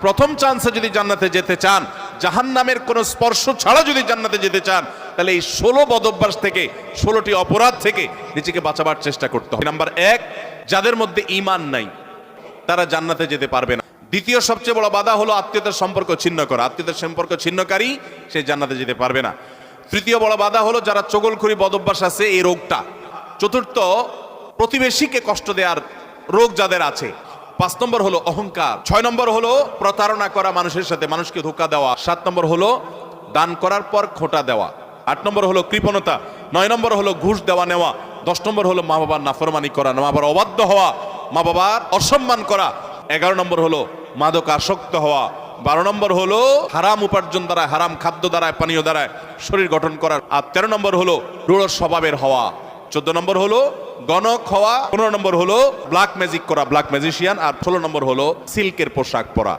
প্রথম চান্সে যদি জান্নাতে যেতে চান, জাহান্নামের কোনো স্পর্শ ছাড়া যদি জান্নাতে যেতে চান, তাহলে এই 16 বদঅভ্যাস থেকে, 16টি অপরাধ থেকে নিজেকে বাঁচাবার চেষ্টা করতে হবে। নাম্বার 1, যাদের মধ্যে ঈমান নাই তারা জান্নাতে যেতে পারবে না। দ্বিতীয় সবচেয়ে বড় বাধা হলো আত্মীয়তার সম্পর্ক ছিন্ন করা। আত্মীয়তার সম্পর্ক ছিন্নকারী সে জান্নাতে যেতে পারবে না। তৃতীয় বড় বাধা হলো যারা চগলখড়ি বদঅভ্যাস আছে, এই রোগটা। চতুর্থ, প্রতিবেশীকে কষ্ট দেওয়ার রোগ যাদের আছে। 5 নম্বর হলো অহংকার। 6 নম্বর হলো প্রতারণা করা, মানুষের সাথে মানুষকে ধোঁকা দেওয়া। 7 নম্বর হলো দান করার পর খোঁটা দেওয়া। 8 নম্বর হলো কৃপণতা। 9 নম্বর হলো ঘুষ দেওয়া নেওয়া। 10 নম্বর হলো মা বাবার নাফরমানি করা, মা বাবার অবাধ্য হওয়া, মা বাবার অসম্মান করা। 11 নম্বর হলো মাদক আসক্ত হওয়া। 12 নম্বর হলো হারাম উপার্জন দ্বারা, হারাম খাদ্য দ্বারা, পানীয় দ্বারা শরীর গঠন করা। আর 13 নম্বর হলো রূঢ় স্বভাবের হওয়া। 14 নম্বর হলো গণক হওয়া। 15 নম্বর হলো ব্ল্যাক ম্যাজিক করা, ব্ল্যাক ম্যাজিশিয়ান। আর 16 নম্বর হলো সিল্কের পোশাক পরা।